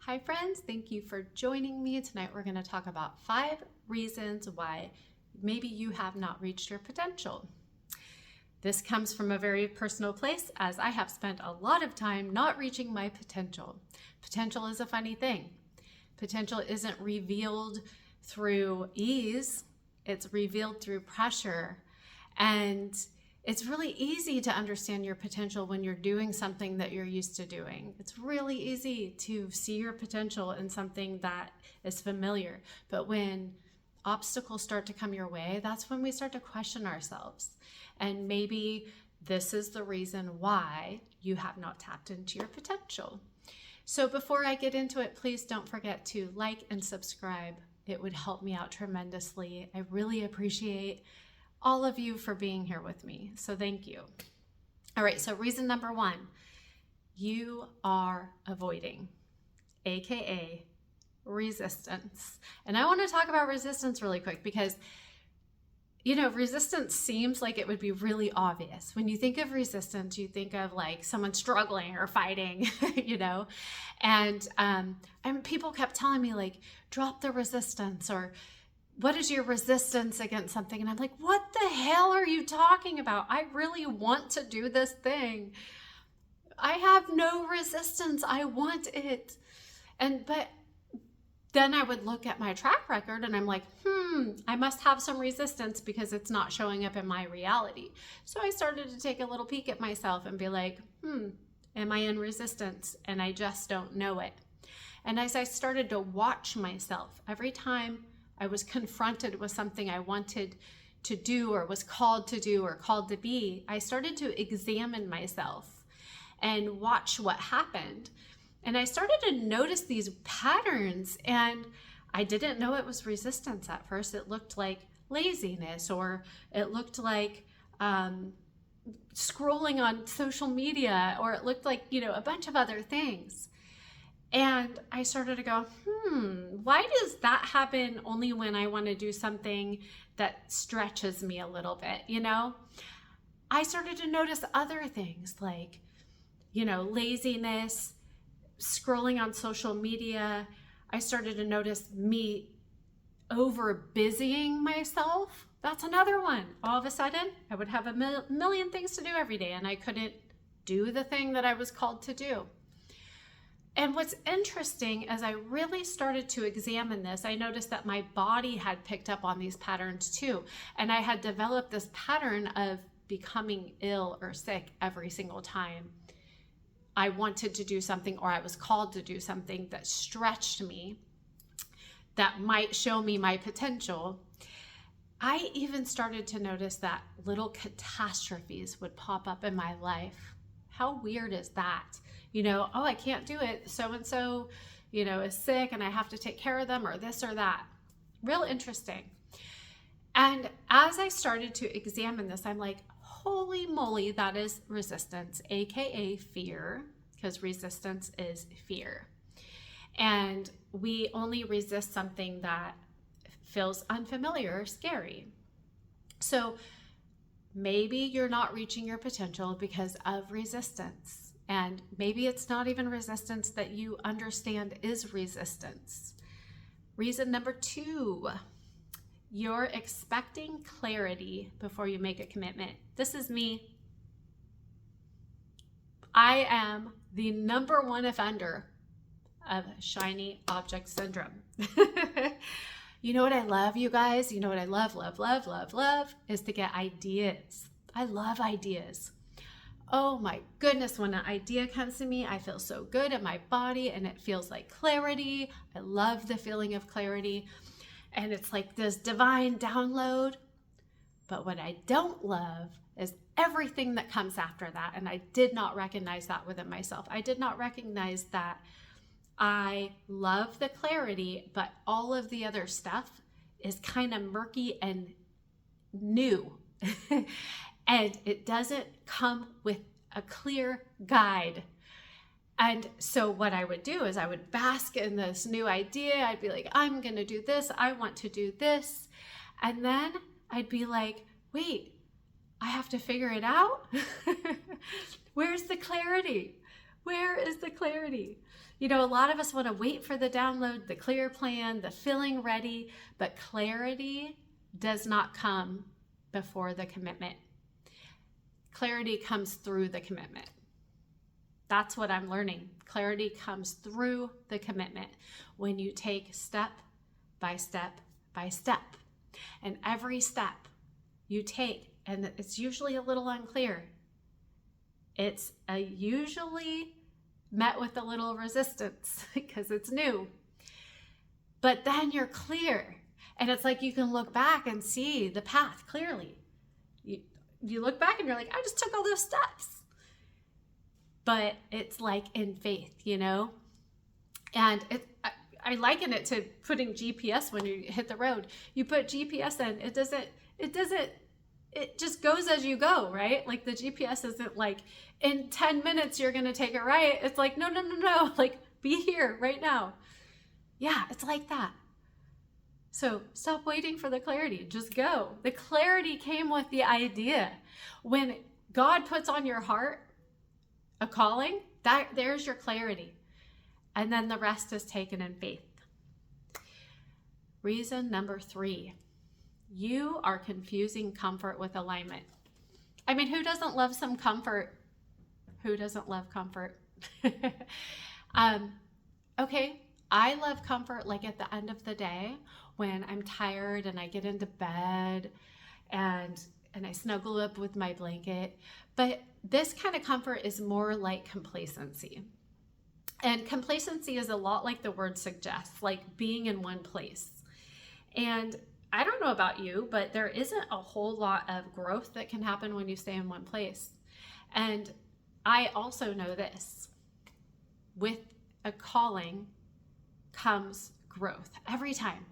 Hi friends, thank you for joining me. Tonight we're going to talk about 5 reasons why maybe you have not reached your potential. This comes from a very personal place, as I have spent a lot of time not reaching my potential. Potential is a funny thing. Potential isn't revealed through ease, it's revealed through pressure. And it's really easy to understand your potential when you're doing something that you're used to doing. It's really easy to see your potential in something that is familiar. But when obstacles start to come your way, that's when we start to question ourselves. And maybe this is the reason why you have not tapped into your potential. So before I get into it, please don't forget to like and subscribe. It would help me out tremendously. I really appreciate all of you for being here with me. So thank you. All right, so reason number 1, you are avoiding, AKA resistance. And I want to talk about resistance really quick because, resistance seems like it would be really obvious. When you think of resistance, you think of like someone struggling or fighting, and people kept telling me like, drop the resistance, or what is your resistance against something? And I'm like, what the hell are you talking about? I really want to do this thing. I have no resistance. I want it. But then I would look at my track record and I'm like, I must have some resistance because it's not showing up in my reality. So I started to take a little peek at myself and be like, am I in resistance? And I just don't know it. And as I started to watch myself, every time I was confronted with something I wanted to do or was called to do or called to be, I started to examine myself and watch what happened. And I started to notice these patterns, and I didn't know it was resistance at first. It looked like laziness, or it looked like scrolling on social media, or it looked like, a bunch of other things. And I started to go, why does that happen only when I want to do something that stretches me a little bit, I started to notice other things like, laziness, scrolling on social media. I started to notice me over busying myself. That's another one. All of a sudden, I would have a million things to do every day, and I couldn't do the thing that I was called to do. And what's interesting, as I really started to examine this, I noticed that my body had picked up on these patterns too. And I had developed this pattern of becoming ill or sick every single time I wanted to do something, or I was called to do something that stretched me, that might show me my potential. I even started to notice that little catastrophes would pop up in my life. How weird is that? I can't do it. So-and-so, is sick and I have to take care of them, or this or that. Real interesting. And as I started to examine this, I'm like, holy moly, that is resistance, AKA fear, because resistance is fear. And we only resist something that feels unfamiliar or scary. So maybe you're not reaching your potential because of resistance. And maybe it's not even resistance that you understand is resistance. Reason number 2, you're expecting clarity before you make a commitment. This is me. I am the number 1 offender of shiny object syndrome. You know what I love, you guys? You know what I love, is to get ideas. I love ideas. Oh my goodness, when an idea comes to me, I feel so good in my body and it feels like clarity. I love the feeling of clarity. And it's like this divine download. But what I don't love is everything that comes after that. And I did not recognize that within myself. I did not recognize that I love the clarity, but all of the other stuff is kind of murky and new. And it doesn't come with a clear guide. And so what I would do is I would bask in this new idea. I'd be like, I'm going to do this. I want to do this. And then I'd be like, wait, I have to figure it out. Where's the clarity? Where is the clarity? You know, a lot of us want to wait for the download, the clear plan, the feeling ready, but clarity does not come before the commitment. Clarity comes through the commitment. That's what I'm learning. Clarity comes through the commitment when you take step by step by step. And every step you take, and it's usually a little unclear, it's usually met with a little resistance because it's new. But then you're clear. And it's like you can look back and see the path clearly. You look back and you're like, I just took all those steps. But it's like in faith, you know? And I liken it to putting GPS when you hit the road. You put GPS in, it just goes as you go, right? Like the GPS isn't like, in 10 minutes you're going to take it right. It's like, no. Like, be here right now. Yeah, it's like that. So stop waiting for the clarity. Just go. The clarity came with the idea. When God puts on your heart a calling, there's your clarity. And then the rest is taken in faith. Reason number 3. You are confusing comfort with alignment. I mean, who doesn't love some comfort? Who doesn't love comfort? Okay, I love comfort like at the end of the day when I'm tired and I get into bed and I snuggle up with my blanket. But this kind of comfort is more like complacency. And complacency is a lot like the word suggests, like being in one place. And I don't know about you, but there isn't a whole lot of growth that can happen when you stay in one place. And I also know this, with a calling comes growth every time.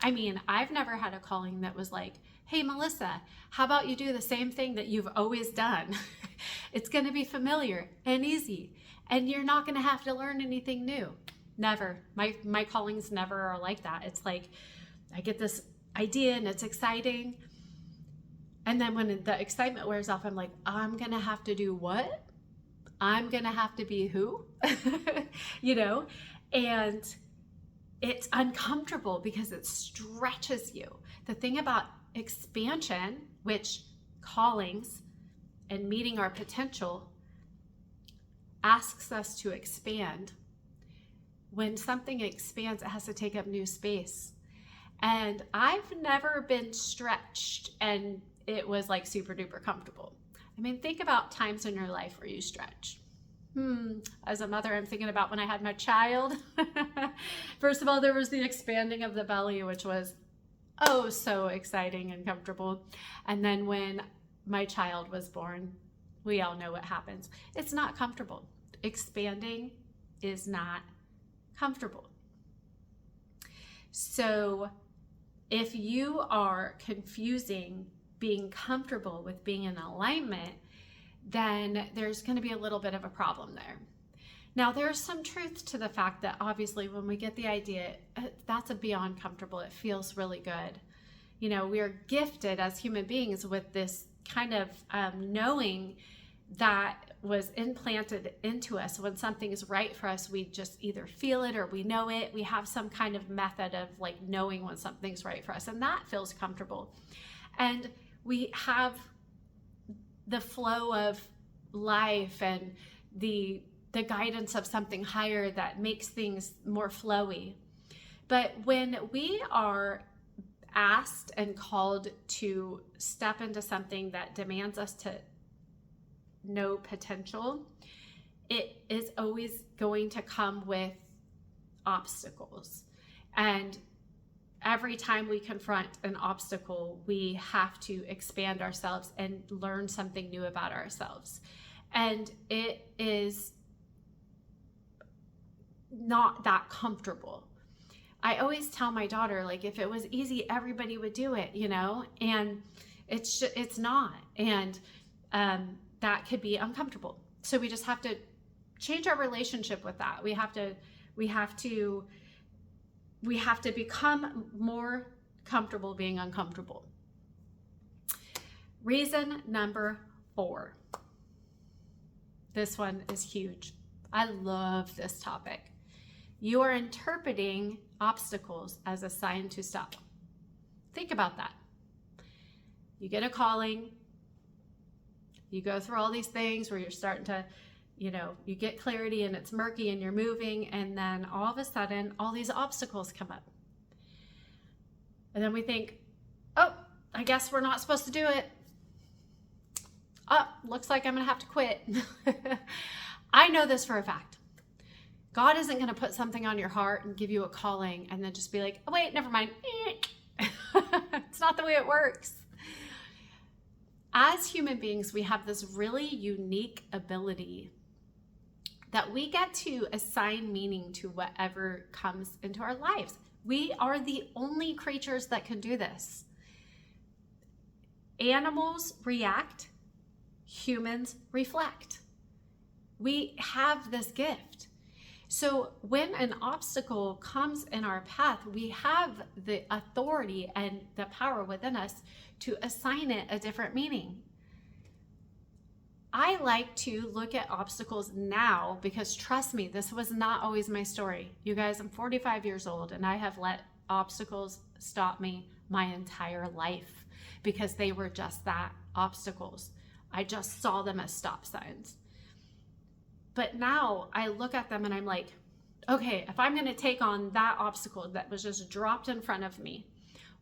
I mean, I've never had a calling that was like, hey, Melissa, how about you do the same thing that you've always done? It's going to be familiar and easy, and you're not going to have to learn anything new. Never. My callings never are like that. It's like I get this idea and it's exciting. And then when the excitement wears off, I'm like, I'm going to have to do what? I'm going to have to be who? You know? And it's uncomfortable because it stretches you. The thing about expansion, which callings and meeting our potential asks us to expand. When something expands, it has to take up new space. And I've never been stretched and it was like super duper comfortable. I mean, think about times in your life where you stretch. As a mother, I'm thinking about when I had my child. First of all, there was the expanding of the belly, which was oh so exciting and comfortable. And then when my child was born, we all know what happens. It's not comfortable. Expanding is not comfortable. So if you are confusing being comfortable with being in alignment, then there's going to be a little bit of a problem there. Now, there's some truth to the fact that obviously when we get the idea, that's a beyond comfortable. It feels really good. You know, we are gifted as human beings with this kind of knowing that was implanted into us. When something is right for us, we just either feel it or we know it. We have some kind of method of like knowing when something's right for us, and that feels comfortable. And we have the flow of life and the guidance of something higher that makes things more flowy. But when we are asked and called to step into something that demands us to know potential, it is always going to come with obstacles. And every time we confront an obstacle, we have to expand ourselves and learn something new about ourselves. And it is not that comfortable. I always tell my daughter, like, if it was easy, everybody would do it, you know, and it's not. And that could be uncomfortable. So we just have to change our relationship with that. We have to become more comfortable being uncomfortable. Reason number 4. This one is huge. I love this topic. You are interpreting obstacles as a sign to stop. Think about that. You get a calling, you go through all these things where you're starting to, you get clarity and it's murky and you're moving, and then all of a sudden, all these obstacles come up. And then we think, oh, I guess we're not supposed to do it. Oh, looks like I'm gonna have to quit. I know this for a fact. God isn't gonna put something on your heart and give you a calling and then just be like, oh, wait, never mind. It's not the way it works. As human beings, we have this really unique ability that we get to assign meaning to whatever comes into our lives. We are the only creatures that can do this. Animals react, humans reflect. We have this gift. So when an obstacle comes in our path, we have the authority and the power within us to assign it a different meaning. I like to look at obstacles now because, trust me, this was not always my story. You guys, I'm 45 years old and I have let obstacles stop me my entire life because they were just that, obstacles. I just saw them as stop signs. But now I look at them and I'm like, okay, if I'm going to take on that obstacle that was just dropped in front of me,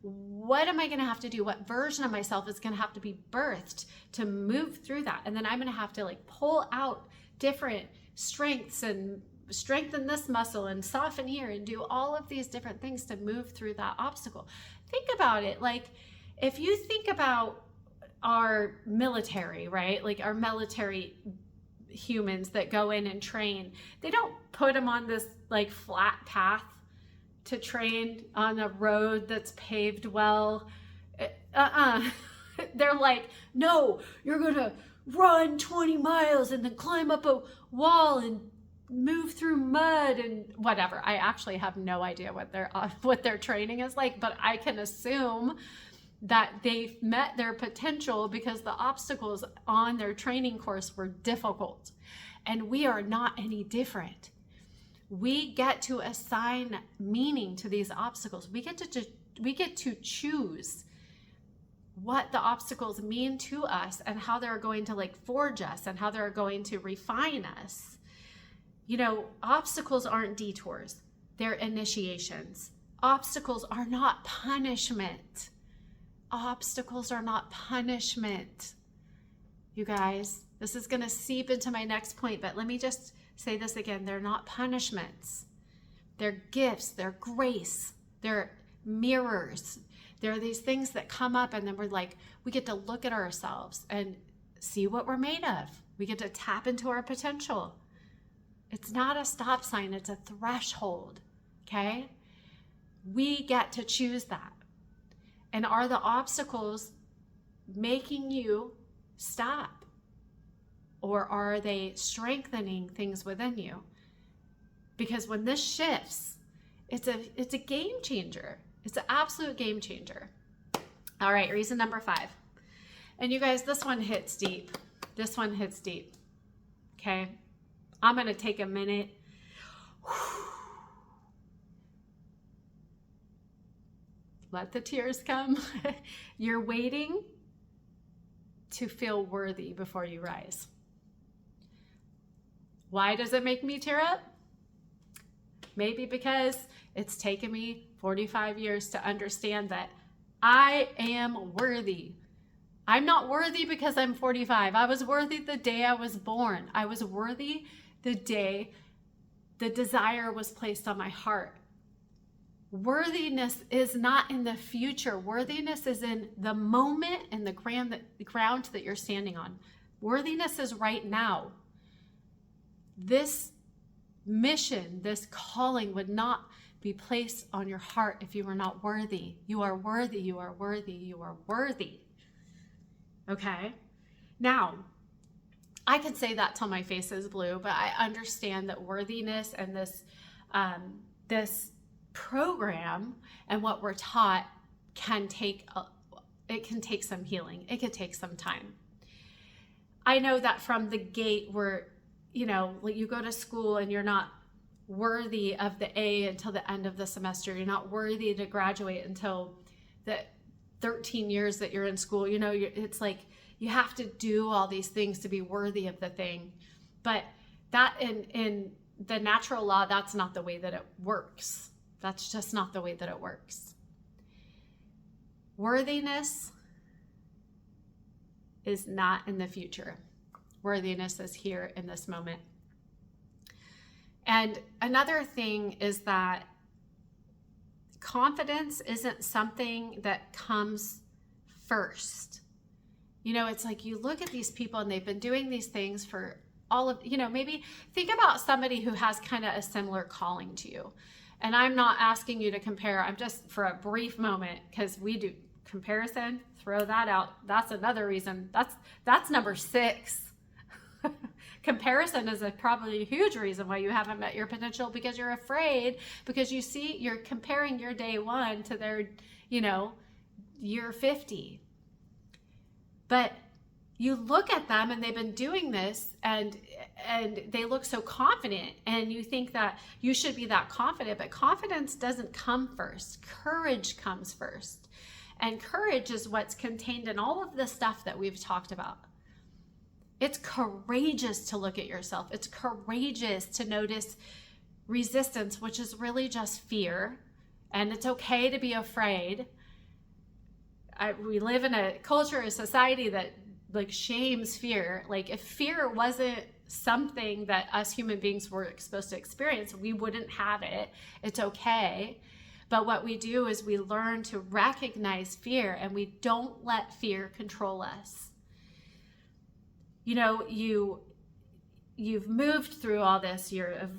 what am I going to have to do? What version of myself is going to have to be birthed to move through that? And then I'm going to have to pull out different strengths and strengthen this muscle and soften here and do all of these different things to move through that obstacle. Think about it. If you think about our military, right? Our military humans that go in and train, they don't put them on this flat path to train on a road that's paved well. They're like, no, you're gonna run 20 miles and then climb up a wall and move through mud and whatever. I actually have no idea what their training is like, but I can assume that they've met their potential because the obstacles on their training course were difficult. And we are not any different. We get to assign meaning to these obstacles. We get to choose what the obstacles mean to us and how they're going to forge us and how they're going to refine us. Obstacles aren't detours. They're initiations. Obstacles are not punishment. Obstacles are not punishment. You guys, this is going to seep into my next point, but let me just say this again. They're not punishments. They're gifts. They're grace. They're mirrors. There are these things that come up and then we get to look at ourselves and see what we're made of. We get to tap into our potential. It's not a stop sign. It's a threshold. Okay? We get to choose that. And are the obstacles making you stop? Or are they strengthening things within you? Because when this shifts, it's a game changer. It's an absolute game changer. All right, reason number 5. And you guys, this one hits deep. This one hits deep. Okay? I'm going to take a minute. Let the tears come. You're waiting to feel worthy before you rise. Why does it make me tear up? Maybe because it's taken me 45 years to understand that I am worthy. I'm not worthy because I'm 45. I was worthy the day I was born. I was worthy the day the desire was placed on my heart. Worthiness is not in the future. Worthiness is in the moment and the ground that you're standing on. Worthiness is right now. This mission, this calling would not be placed on your heart if you were not worthy. You are worthy, you are worthy, you are worthy. Okay? Now, I could say that till my face is blue, but I understand that worthiness and this program and what we're taught can take some healing. It could take some time. I know that from the gate we're like you go to school and you're not worthy of the A until the end of the semester. You're not worthy to graduate until the 13 years that you're in school. It's like you have to do all these things to be worthy of the thing. But that in the natural law, that's not the way that it works. That's just not the way that it works. Worthiness is not in the future. Worthiness is here in this moment. And another thing is that confidence isn't something that comes first. It's like you look at these people and they've been doing these things for all of, maybe think about somebody who has kind of a similar calling to you. And I'm not asking you to compare. I'm just for a brief moment, because we do comparison, throw that out. That's another reason. That's number 6. Comparison is probably a huge reason why you haven't met your potential, because you're afraid, because you're comparing your day 1 to their, year 50. But you look at them and they've been doing this and they look so confident, and you think that you should be that confident, but confidence doesn't come first. Courage comes first. And courage is what's contained in all of the stuff that we've talked about. It's courageous to look at yourself. It's courageous to notice resistance, which is really just fear. And it's okay to be afraid. We live in a culture, a society that shames fear. If fear wasn't something that us human beings were supposed to experience, we wouldn't have it. It's okay. But what we do is we learn to recognize fear, and we don't let fear control us. You've moved through all this. You're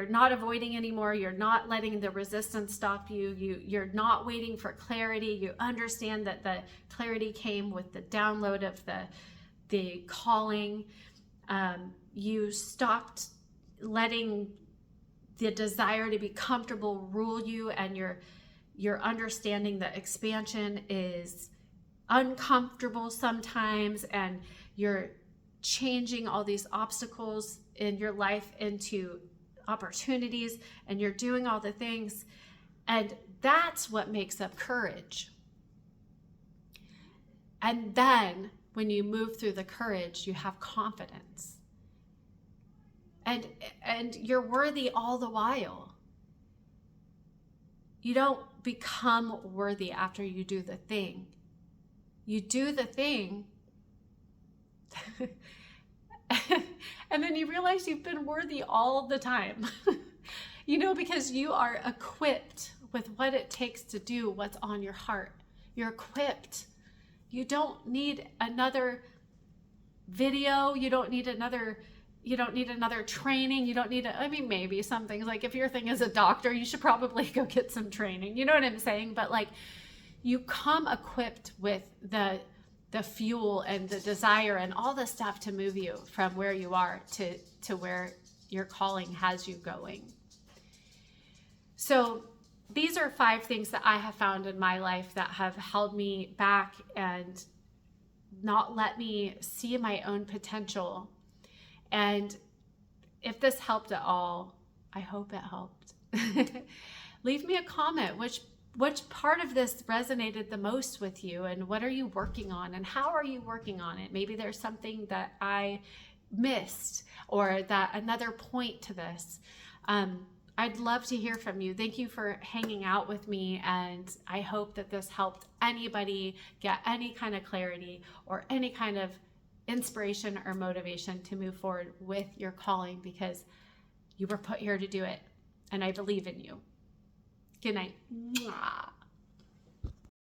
not avoiding anymore. You're not letting the resistance stop you. You're not waiting for clarity. You understand that the clarity came with the download of the calling. You stopped letting the desire to be comfortable rule you, and you're understanding that expansion is uncomfortable sometimes, and you're changing all these obstacles in your life into opportunities, and you're doing all the things. And that's what makes up courage. And then when you move through the courage, you have confidence. And you're worthy all the while. You don't become worthy after you do the thing. You do the thing, and then you realize you've been worthy all the time. Because you are equipped with what it takes to do what's on your heart. You're equipped. You don't need another video. You don't need another training. You don't need maybe some things, like if your thing is a doctor, you should probably go get some training. You know what I'm saying? But you come equipped with the fuel and the desire and all the stuff to move you from where you are to where your calling has you going. So these are 5 things that I have found in my life that have held me back and not let me see my own potential. And if this helped at all, I hope it helped. Leave me a comment. Which part of this resonated the most with you, and what are you working on, and how are you working on it? Maybe there's something that I missed, or that another point to this. I'd love to hear from you. Thank you for hanging out with me, and I hope that this helped anybody get any kind of clarity or any kind of inspiration or motivation to move forward with your calling, because you were put here to do it, and I believe in you. Good night. Mwah.